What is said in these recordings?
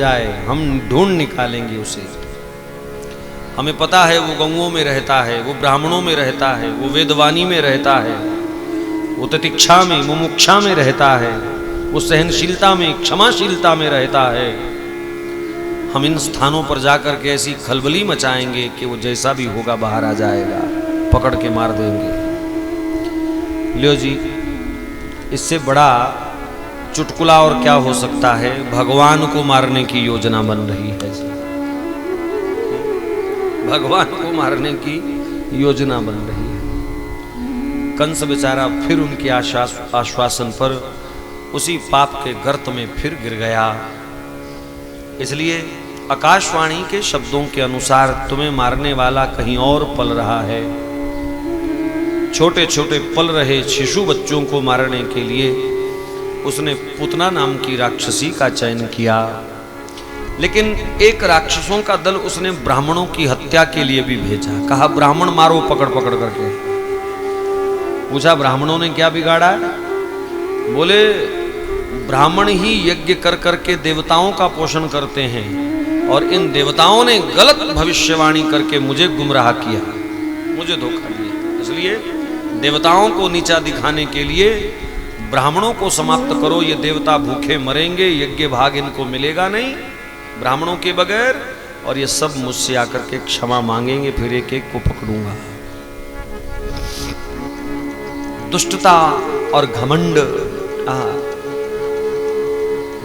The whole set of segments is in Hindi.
जाए हम ढूंढ निकालेंगे उसे। हमें पता है वो गौओं में रहता है, वो ब्राह्मणों में रहता है, वो वेदवानी में रहता है, वो तितिक्षा में मुमुक्षा में रहता है, वो सहनशीलता में क्षमाशीलता में रहता है। हम इन स्थानों पर जाकर के ऐसी खलबली मचाएंगे कि वो जैसा भी होगा बाहर आ जाएगा, पकड़ के मार देंगे। लियो जी, इससे बड़ा चुटकुला और क्या हो सकता है। भगवान को मारने की योजना बन रही है, भगवान को मारने की योजना बन रही है। कंस बेचारा फिर उनके आश्वासन पर उसी पाप के गर्त में फिर गिर गया। इसलिए आकाशवाणी के शब्दों के अनुसार तुम्हें मारने वाला कहीं और पल रहा है। छोटे छोटे पल रहे शिशु बच्चों को मारने के लिए उसने पूतना नाम की राक्षसी का चयन किया। लेकिन एक राक्षसों का दल उसने ब्राह्मणों की हत्या के लिए भी भेजा। कहा ब्राह्मण मारो पकड़ पकड़ करके। पूछा ब्राह्मणों ने क्या बिगाड़ा? बोले ब्राह्मण ही यज्ञ कर करके देवताओं का पोषण करते हैं और इन देवताओं ने गलत भविष्यवाणी करके मुझे गुमराह किया, मुझे धोखा दिया। इसलिए देवताओं को नीचा दिखाने के लिए ब्राह्मणों को समाप्त करो। ये देवता भूखे मरेंगे, यज्ञ भाग इनको मिलेगा नहीं ब्राह्मणों के बगैर, और ये सब मुझसे आकर के क्षमा मांगेंगे, फिर एक एक को पकड़ूंगा। दुष्टता और घमंड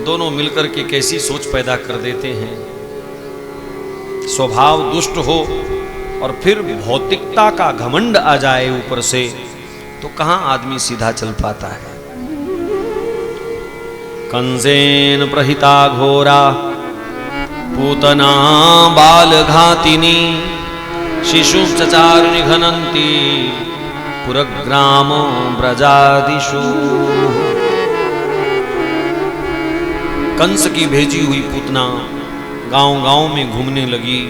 दोनों मिलकर के कैसी सोच पैदा कर देते हैं। स्वभाव दुष्ट हो और फिर भौतिकता का घमंड आ जाए ऊपर से, तो कहां आदमी सीधा चल पाता है। कंसेन प्रहिता घोरा पूतना बालघातिनी शिशु चचार निघनन्ति पुरग्राम ब्रजादिषु। कंस की भेजी हुई पूतना गांव-गांव में घूमने लगी।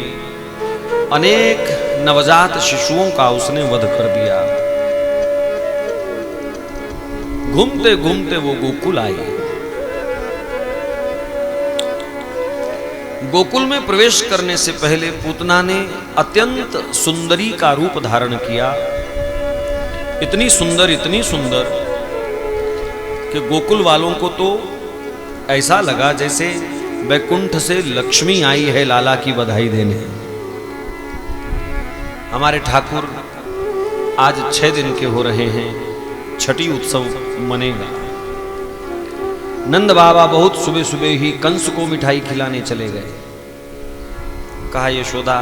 अनेक नवजात शिशुओं का उसने वध कर दिया। घूमते घूमते वो गोकुल आई। गोकुल में प्रवेश करने से पहले पूतना ने अत्यंत सुंदरी का रूप धारण किया। इतनी सुंदर कि गोकुल वालों को तो ऐसा लगा जैसे वैकुंठ से लक्ष्मी आई है लाला की बधाई देने। हमारे ठाकुर आज 6 दिन के हो रहे हैं, छठी उत्सव मनेगा। नंद बाबा बहुत सुबह सुबह ही कंस को मिठाई खिलाने चले गए। कहा यशोदा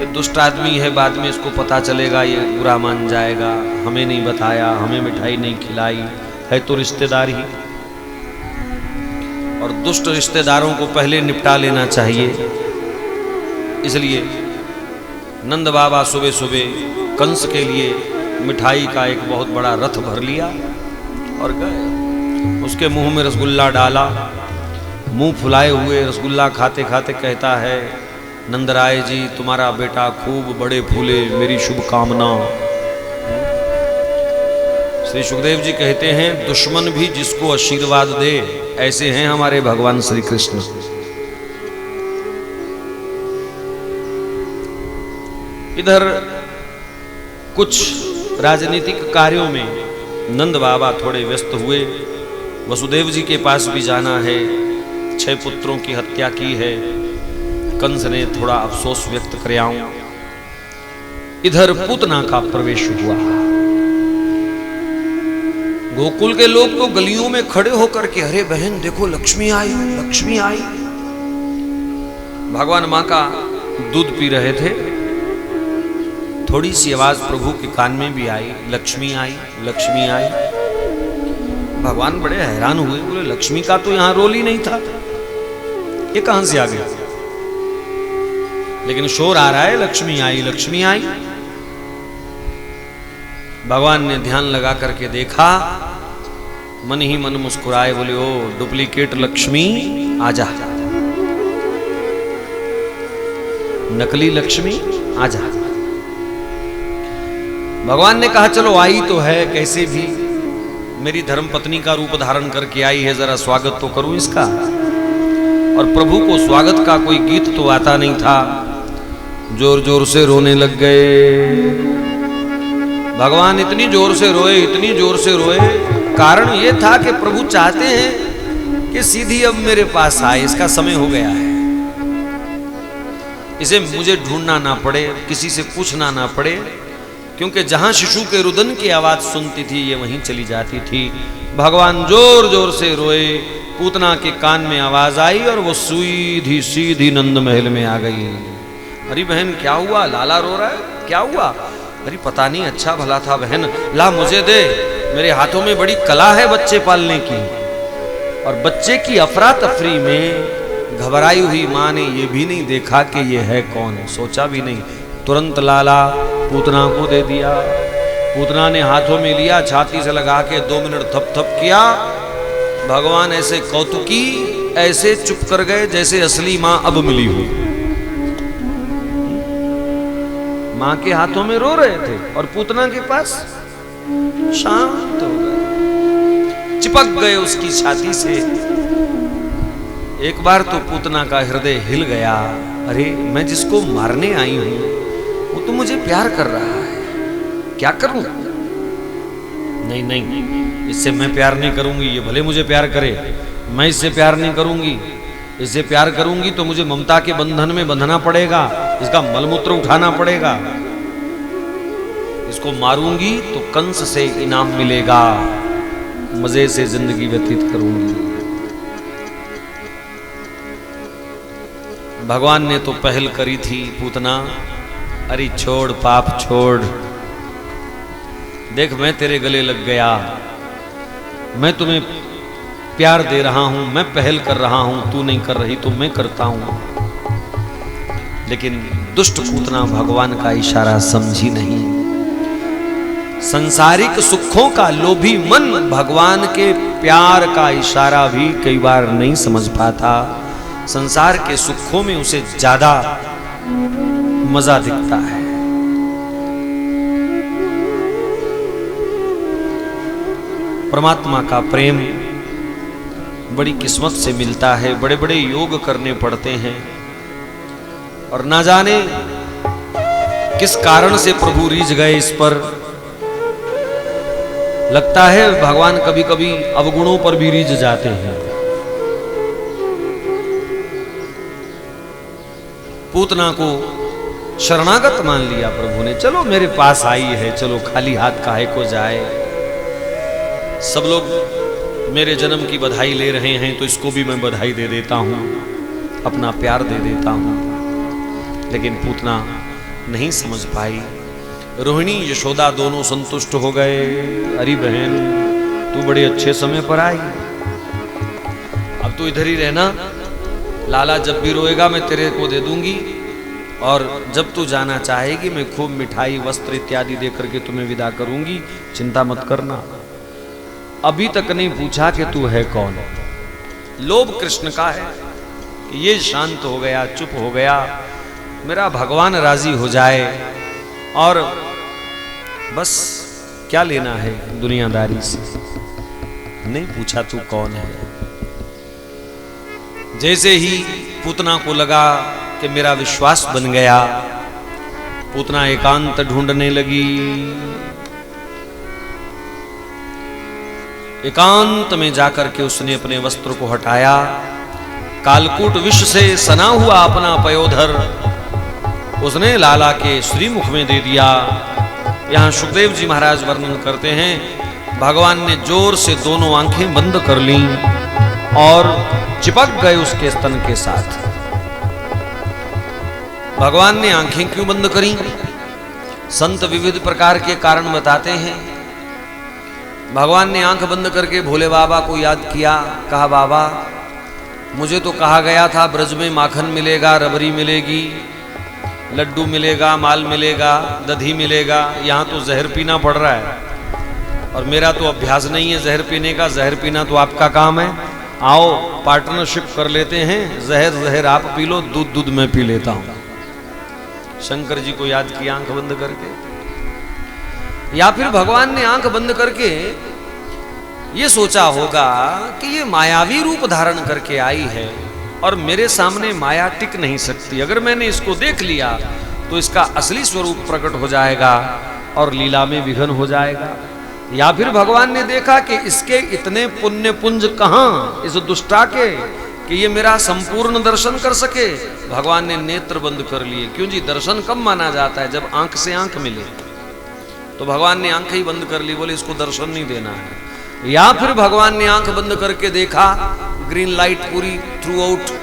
ये दुष्ट आदमी है, बाद में इसको पता चलेगा, ये बुरा मान जाएगा, हमें नहीं बताया, हमें मिठाई नहीं खिलाई, है तो रिश्तेदार ही, और दुष्ट रिश्तेदारों को पहले निपटा लेना चाहिए। इसलिए नंद बाबा सुबह सुबह कंस के लिए मिठाई का एक बहुत बड़ा रथ भर लिया और गए। उसके मुंह में रसगुल्ला डाला, मुंह फुलाए हुए रसगुल्ला खाते खाते कहता है नंदराय जी तुम्हारा बेटा खूब बड़े फूले, मेरी शुभकामना। श्री सुखदेव जी कहते हैं दुश्मन भी जिसको आशीर्वाद दे, ऐसे हैं हमारे भगवान श्री कृष्ण। इधर कुछ राजनीतिक कार्यों में नंद बाबा थोड़े व्यस्त हुए। वसुदेव जी के पास भी जाना है, 6 पुत्रों की हत्या की है, कंस ने थोड़ा अफसोस व्यक्त कराऊं। इधर पूतना का प्रवेश हुआ। गोकुल के लोग तो गलियों में खड़े होकर के अरे बहन देखो लक्ष्मी आई, लक्ष्मी आई। भगवान मां का दूध पी रहे थे, थोड़ी सी आवाज प्रभु के कान में भी आई, लक्ष्मी आई, लक्ष्मी आई। भगवान बड़े हैरान हुए, बोले लक्ष्मी का तो यहां रोल ही नहीं था, ये कहां से आ गया? लेकिन शोर आ रहा है लक्ष्मी आई, लक्ष्मी आई। भगवान ने ध्यान लगा करके देखा, मन ही मन मुस्कुराए, बोले ओ डुप्लीकेट लक्ष्मी आजा, नकली लक्ष्मी आजा। भगवान ने कहा चलो आई तो है, कैसे भी मेरी धर्मपत्नी का रूप धारण करके आई है, जरा स्वागत तो करूं इसका। और प्रभु को स्वागत का कोई गीत तो आता नहीं था। जोर जोर से रोने लग गए। भगवान इतनी जोर से रोए, इतनी जोर से रोए। कारण ये था कि प्रभु चाहते हैं कि सीधी अब मेरे पास आए, इसका समय हो गया है, इसे मुझे ढूंढना ना पड़े, किसी से पूछना ना पड़े, क्योंकि जहां शिशु के रुदन की आवाज सुनती थी ये वहीं चली जाती थी। भगवान जोर जोर से रोए, पूतना के कान में आवाज आई और वो सीधी सीधी नंद महल में आ गई। अरे बहन क्या हुआ, लाला रो रहा है, क्या हुआ? अरे पता नहीं, अच्छा भला था बहन, ला मुझे दे, मेरे हाथों में बड़ी कला है बच्चे पालने की। और बच्चे की अफरा तफरी में घबराई हुई माँ ने यह भी नहीं देखा कि ये है कौन, सोचा भी नहीं, तुरंत लाला पूतना को दे दिया। पूतना ने हाथों में लिया, छाती से लगा के 2 मिनट थप थप किया। भगवान ऐसे कौतुकी, ऐसे चुप कर गए जैसे असली माँ अब मिली हो। माँ के हाथों में रो रहे थे और पूतना के पास शांत हो गए, चिपक गए उसकी छाती से। एक बार तो पूतना का हृदय हिल गया। अरे मैं जिसको मारने आई हूं वो तो मुझे प्यार कर रहा है, क्या करूं? नहीं नहीं, इससे मैं प्यार नहीं करूंगी, ये भले मुझे प्यार करे, मैं इससे प्यार नहीं करूंगी। इससे प्यार करूंगी तो मुझे ममता के बंधन में बंधना पड़ेगा, इसका मलमूत्र उठाना पड़ेगा। इसको मारूंगी तो कंस से इनाम मिलेगा, मजे से जिंदगी व्यतीत करूंगी। भगवान ने तो पहल करी थी, पूतना अरे छोड़ पाप छोड़, देख मैं तेरे गले लग गया, मैं तुम्हें प्यार दे रहा हूं, मैं पहल कर रहा हूं, तू नहीं कर रही तो मैं करता हूं। लेकिन दुष्ट पूतना भगवान का इशारा समझी नहीं। संसारिक सुखों का लोभी मन भगवान के प्यार का इशारा भी कई बार नहीं समझ पाता। संसार के सुखों में उसे ज्यादा मजा दिखता है। परमात्मा का प्रेम बड़ी किस्मत से मिलता है, बड़े बड़े योग करने पड़ते हैं, और ना जाने किस कारण से प्रभु रीझ गए इस पर। लगता है भगवान कभी कभी अवगुणों पर भी रीझ जाते हैं। पूतना को शरणागत मान लिया प्रभु ने, चलो मेरे पास आई है, चलो खाली हाथ काहे को जाए। सब लोग मेरे जन्म की बधाई ले रहे हैं तो इसको भी मैं बधाई दे देता हूं, अपना प्यार दे देता हूं। लेकिन पूतना नहीं समझ पाई। रोहिणी यशोदा दोनों संतुष्ट हो गए। अरे बहन तू बड़े अच्छे समय पर आई, अब तू इधर ही रहना, लाला जब भी रोएगा मैं तेरे को दे दूंगी, और जब तू जाना चाहेगी मैं खूब मिठाई वस्त्र इत्यादि दे करके तुम्हें विदा करूंगी, चिंता मत करना। अभी तक नहीं पूछा कि तू है कौन। लोभ कृष्ण का है कि ये शांत हो गया, चुप हो गया, मेरा भगवान राजी हो जाए, और बस क्या लेना है दुनियादारी से। नहीं पूछा तू कौन है। जैसे ही पूतना को लगा कि मेरा विश्वास बन गया, पूतना एकांत ढूंढने लगी। एकांत में जाकर के उसने अपने वस्त्र को हटाया, कालकूट विष से सना हुआ अपना पयोधर उसने लाला के श्रीमुख में दे दिया। यहां सुखदेव जी महाराज वर्णन करते हैं, भगवान ने जोर से दोनों आंखें बंद कर लीं और चिपक गए उसके स्तन के साथ। भगवान ने आंखें क्यों बंद करी? संत विविध प्रकार के कारण बताते हैं। भगवान ने आंख बंद करके भोले बाबा को याद किया, कहा बाबा मुझे तो कहा गया था ब्रज में माखन मिलेगा, रबड़ी मिलेगी, लड्डू मिलेगा, माल मिलेगा, दधी मिलेगा, यहाँ तो जहर पीना पड़ रहा है, और मेरा तो अभ्यास नहीं है जहर पीने का, जहर पीना तो आपका काम है, आओ पार्टनरशिप कर लेते हैं, जहर जहर आप पी लो, दूध दूध मैं पी लेता हूं। शंकर जी को याद किया आंख बंद करके, या फिर भगवान ने आंख बंद करके ये सोचा होगा कि ये मायावी रूप धारण करके आई है, और मेरे सामने माया टिक नहीं सकती। अगर मैंने इसको देख लिया तो इसका असली स्वरूप प्रकट हो जाएगा और लीला में विघन हो जाएगा। या फिर भगवान ने देखा कि इसके इतने पुण्य पुंज कहां इस दुष्टा के कि ये मेरा संपूर्ण दर्शन कर सके। भगवान ने नेत्र बंद कर लिए। क्यों जी, दर्शन कब माना जाता है? जब आंख से आंख मिले। तो भगवान ने आंखें ही बंद कर ली, बोले इसको दर्शन नहीं देना है। या फिर भगवान ने आंख बंद करके देखा, ग्रीन लाइट पूरी थ्रू आउट